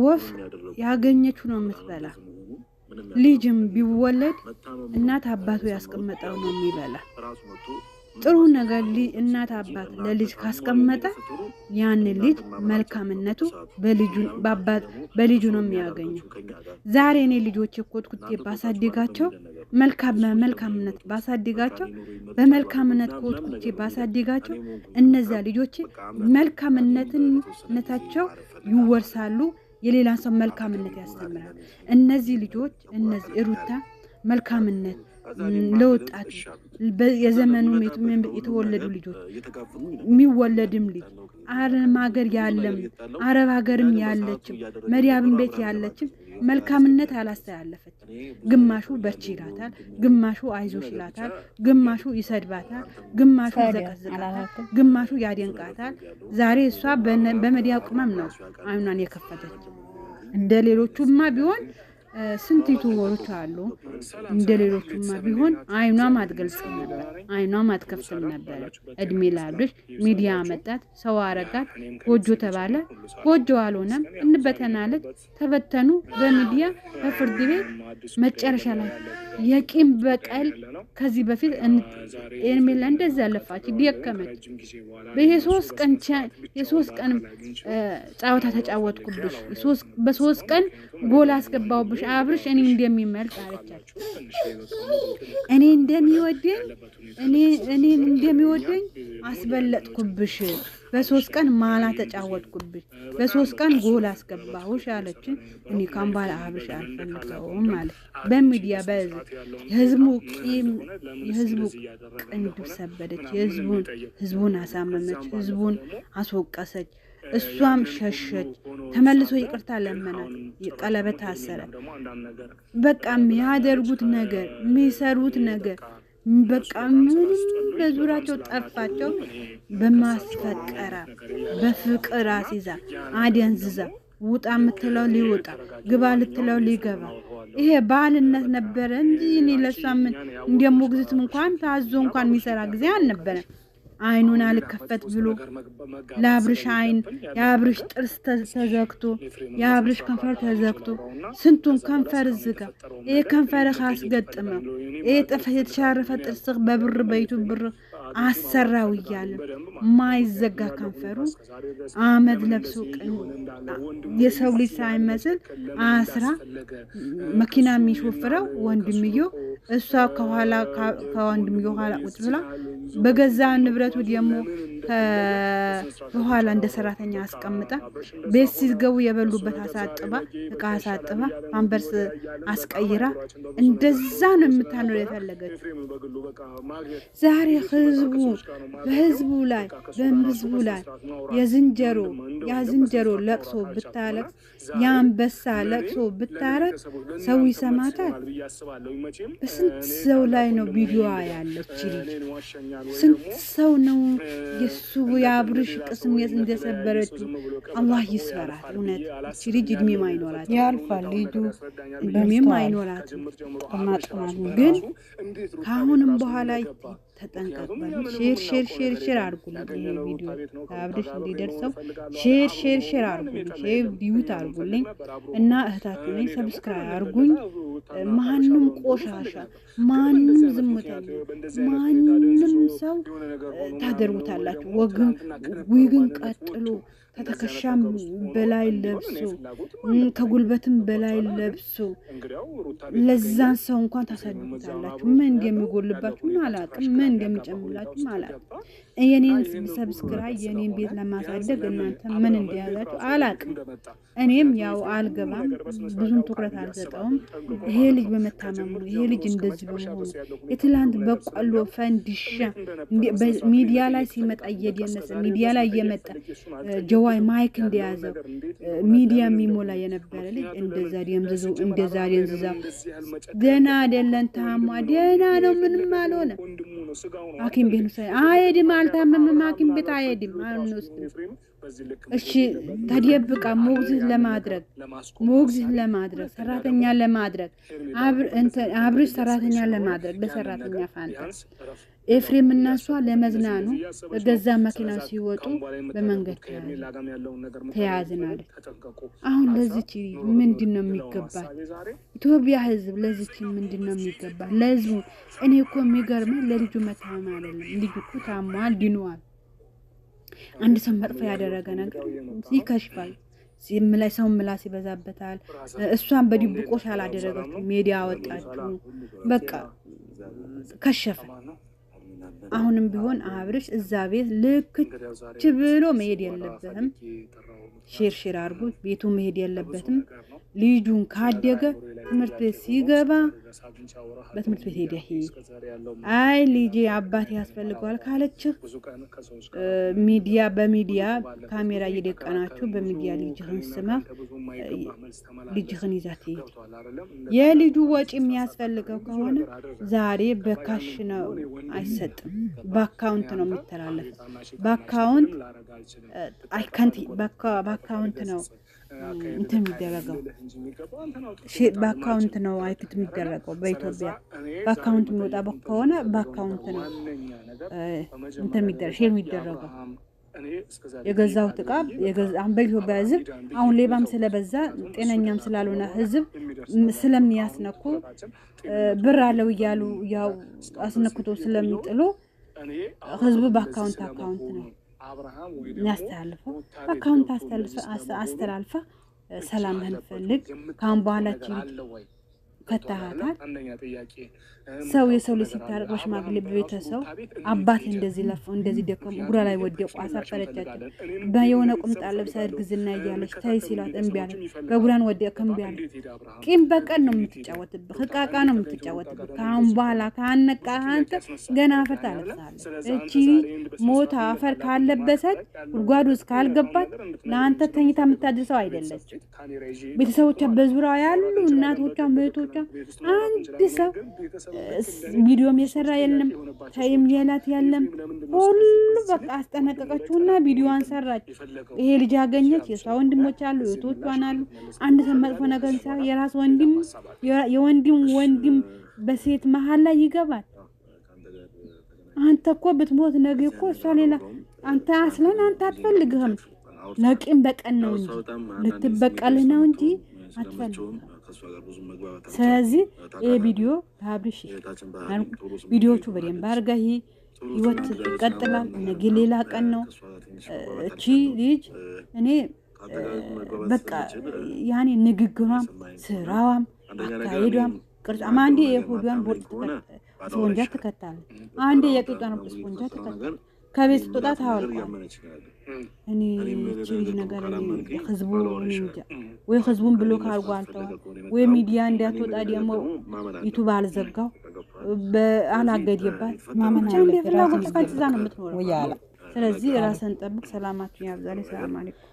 ወፍ ያገኘችው ነው የምትበላ። ልጅም ቢወለድ እናት አባቱ ያስቀመጠው ነው የሚበላ። ጥሩ ነገር እናት አባት ለልጅ ካስቀመጠ ያን ልጅ መልካምነቱ በልጁ ነው የሚያገኘው። ዛሬ እኔ ልጆቼ ኮትኩቴ ባሳድጋቸው መልካምነት ባሳድጋቸው በመልካምነት ኮትኩቴ ባሳድጋቸው እነዛ ልጆቼ መልካምነታቸው ይወርሳሉ። የሌላን ሰው መልካምነት ያስተምራል። እነዚህ ልጆች እነዚህ ሩታ መልካምነት ለወጣቱ የዘመኑ የተወለዱ ልጆች የሚወለድም ልጅ አረብ ሀገርም ያለችም መዲያብን ቤት ያለችም መልካምነት አላስተላለፈች። ግማሹ በርቺ ይላታል፣ ግማሹ አይዞሽ ይላታል፣ ግማሹ ይሰድባታል፣ ግማሹ ይዘቀዝቃታል፣ ግማሹ ያደንቃታል። ዛሬ እሷ በመዲያ ቅመም ነው አይኗን የከፈተች። እንደ ሌሎቹማ ቢሆን ስንት ዩቱበሮች አሉ። እንደ ሌሎቹማ ቢሆን አይኗም አትገልጽም ነበር፣ አይኗም አትከፍትም ነበር። እድሜ ላብርሽ ሚዲያ መጣት፣ ሰው አረጋት፣ ጎጆ ተባለ፣ ጎጆ አልሆነም፣ እንበተናለች፣ ተበተኑ በሚዲያ በፍርድ ቤት። መጨረሻ ላይ የቂም በቀል ከዚህ በፊት ኤርሜላ እንደዛ ለፋች ደከመች። በ3 ቀን ጨዋታ ተጫወትኩብሽ፣ በ3 ቀን ጎል አስገባውብሽ አብርሽ እኔ እንደሚመልጥ አለቻቸው። እኔ እንደሚወደኝ አስበለጥኩብሽ፣ በ3 ቀን ማላ ተጫወትኩብሽ፣ በ3 ቀን ጎል አስገባሁሽ አለች። እኔ ካምባላ አብርሽ አልፈልገውም ማለት በሚዲያ የህዝቡ ቅንዱ ሰበደች፣ ህዝቡን አሳመመች፣ ህዝቡን አስወቀሰች። እሷም ሸሸች፣ ተመልሶ ይቅርታ ለመናት፣ ቀለበት አሰረ። በቃ የሚያደርጉት ነገር የሚሰሩት ነገር በቃ ምንም በዙራቸው ጠፋቸው። በማስፈቀራ በፍቅር አሲዛ አደንዝዛ ውጣ የምትለው ሊወጣ ግባ ልትለው ሊገባ። ይሄ ባልነት ነበረ እንጂ እኔ ለሷ ምን እንደሞግዚት እንኳን ታዞ እንኳን የሚሰራ ጊዜ አልነበረም። አይኑን አልከፈት ብሎ ለአብርሽ አይን የአብርሽ ጥርስ ተዘግቶ የአብርሽ ከንፈር ተዘግቶ ስንቱን ከንፈር ዝጋ። ይሄ ከንፈር ካስገጥመው ይሄ የተሻረፈ ጥርስ በብር በይቱ ብር አሰራው እያለ ማይዘጋ ከንፈሩ አመድ ለብሶ የሰው ልጅ ሳይመስል አስራ መኪና የሚሾፍረው ወንድምየው፣ እሷ ከወንድምየው ኋላ ቁጭ ብላ በገዛ ንብረቱ ደግሞ ከኋላ እንደ ሰራተኛ አስቀምጣ ቤት ሲገቡ የበሉበት አሳጥባ እቃ አሳጥባ ፓምፐርስ አስቀይራ እንደዛ ነው የምታኖር የፈለገች። ዛሬ በህዝቡ ላይ የዝንጀሮ ለቅሶ ብታለቅስ የአንበሳ ለቅሶ ብታረግ ሰው ይሰማታል። በስንት ሰው ላይ ነው ቪዲዮ ያለች ልጅ፣ ስንት ሰው ነው የሱ የአብርሽ ቅስም እንደሰበረችው። አላህ ይስበራት። እውነት እቺ ልጅ እድሜም አይኖራት ያልፋል፣ ልጁ እድሜም አይኖራት። ግን ከአሁንም በኋላ ተጠንቀቁ። ሼር አድርጉልኝ፣ ቪዲዮ አብርሽ እንዲደርሰው ሼር አድርጉልኝ፣ ሼር ዲዩት አድርጉልኝ እና እህታችሁ ነኝ፣ ሰብስክራይብ አድርጉኝ። ማንም ቆሻሻ፣ ማንም ዝምተኛ፣ ማንም ሰው ታደርጉታላችሁ። ዊግን ቀጥሎ ከተከሻም በላይ ለብሶ ከጉልበትም በላይ ለብሶ ለዛን ሰው እንኳን ታሳድጉታላችሁ። ምን እንደሚጎልባችሁ አላቅም፣ ምን እንደሚጨምላችሁ አላቅም። የኔን ሰብስክራይብ የኔን ቤት ለማሳደግ እናንተ ምን እንደያዛችሁ አላቅም። እኔም ያው አልገባም፣ ብዙም ትኩረት አልሰጠውም። ይሄ ልጅ በመታመሙ ይሄ ልጅ እንደዚህ በመሆኑ የትላንት በቆሎ ፈንዲሻ ሚዲያ ላይ ሲመጣ እየደነሰ ሚዲያ ላይ እየመጣ ጀዋይ ማይክ እንደያዘው ሚዲያ የሚሞላ የነበረ ልጅ እንደዛ ደንዝዞ ደህና አይደለም፣ ታማ ደህና ነው፣ ምንም አልሆነ። ሐኪም ቤት አይሄድም፣ አልታመመም፣ ሐኪም ቤት አይሄድም፣ አንወስድም። እሺ ተደብቃ ሞግዚት ለማድረግ ሰራተኛ ለማድረግ አብርሽ ሰራተኛ ለማድረግ በሰራተኛ ፋንታ ኤፍሬም እና እሷ ለመዝናኑ በገዛ መኪናው ሲወጡ በመንገድ ተያዝናል። አሁን ለዚች ምንድነው የሚገባው? ኢትዮጵያ ህዝብ ለዚች ምንድነው የሚገባው? ለህዝቡ እኔ እኮ የሚገርመኝ ለልጁ መታመም አይደለም። ልጁ እኮ ታሟል፣ ድኗል። አንድ ሰው መጥፎ ያደረገ ነገር ይከሽፋል። ሲምላይ ሰው ምላስ ይበዛበታል። እሷን በድብቆሽ አላደረገችም፣ ሚዲያ አወጣችው፣ በቃ ከሸፈ። አሁንም ቢሆን አብርሽ እዛ ቤት ልክች ብሎ መሄድ የለበትም። ሽርሽር አድርጎ ቤቱ መሄድ የለበትም። ልጁን ካደገ ትምህርት ቤት ሲገባ በትምህርት ቤት ሄደ። አይ ልጄ አባት ያስፈልገዋል ካለችህ በሚዲያ ካሜራ እየደቀናችሁ በሚዲያ ልጅህን ስማ፣ ልጅህን ይዛት ሄድ። የልጁ ወጪ የሚያስፈልገው ከሆነ ዛሬ በካሽ ነው አይሰጥም፣ በአካውንት ነው የሚተላለፈው። በአካውንት ነው እንትን የሚደረገው። በአካውንት ነው አይክት የሚደረገው። በኢትዮጵያ በአካውንት የሚወጣ ከሆነ በአካውንት ነው እንትን የሚደረግ ሼር የሚደረገው። የገዛሁት ዕቃ አሁን በኢትዮጵያ ህዝብ አሁን ሌባም ስለበዛ ጤነኛም ስላልሆነ ህዝብ ስለሚያስነኩ ብር አለው እያሉ ያው አስነክቶ ስለሚጥሉ ህዝቡ በአካውንት ነው ያስተላልፈው። አካውንት አስተላልፈ ሰላምህን ፈልግ። ካሁን በኋላችን ፈታሃታል። ሰው የሰው ልጅ ሲታረቅ በሽማግሌ በቤተሰብ አባት እንደዚህ ለፈው እንደዚህ ደከሙ ጉራ ላይ ወደቁ፣ አሳፈረቻቸው። በየሆነ ቁምጣ ለብሳ እርግዝና እያለች ታይ ሲላት እምቢ አለች። በጉራን ወደቀ እምቢ አለች። ቂም በቀል ነው የምትጫወትብህ፣ ህቃቃ ነው የምትጫወትብህ። ካሁን በኋላ ካነቃ አንተ ገና አፈር ታለብሳለህ። እቺ ሞታ አፈር ካለበሰች ጉድጓዱ ውስጥ ካልገባች ለአንተ ተኝታ የምታድሰው አይደለች። ቤተሰቦቿ በዙሪያው ያሉ እናቶቿ፣ እህቶቿ አንድ ሰው ቪዲዮም የሰራ የለም፣ ታይም የላት የለም። ሁሉ በቃ አስጠነቀቀችውና ቪዲዮዋን ሰራች። ይሄ ልጅ ያገኘች የሷ ወንድሞች አሉ፣ እህቶቿን አሉ። አንድ ሰው መጥፎ ነገር ሲያ የራስ ወንድም በሴት መሀል ላይ ይገባል። አንተ እኮ ብትሞት ነገ እኮ እሷ ሌላ አንተ አትፈልግህም። ለቂም በቀን ነው እንጂ ልትበቀልህ ነው እንጂ አትፈልግም። ስለዚህ ይሄ ቪዲዮ አብርሽ ቪዲዮቹ በደንብ አድርገህ ህይወት ይቀጥላል። ነገ ሌላ ቀን ነው። እቺ ልጅ እኔ በቃ ያኔ ንግግሯም ስራዋም አካሄዷም ቅርጿም አንዴ የሆዷን ቦርጭ ስፖንጃ ትከታለች፣ አንዴ የቂጧን ስፖንጃ ትከታለች። ከቤት ስትወጣ ታወልቋለች። እኔ እቺ ነገር ህዝቡ እንጃ ወይ ህዝቡን ብሎ ካልጓልተው ወይ ሚዲያ እንዳትወጣ ደግሞ ዩቲዩብ አልዘጋው በአላገደባት ማመን አለበት። ፍላጎት ከዛ ነው የምትኖረው። ስለዚህ ራስን ጠብቅ። ሰላማችሁ ያብዛልኝ። ሰላም አለይኩም።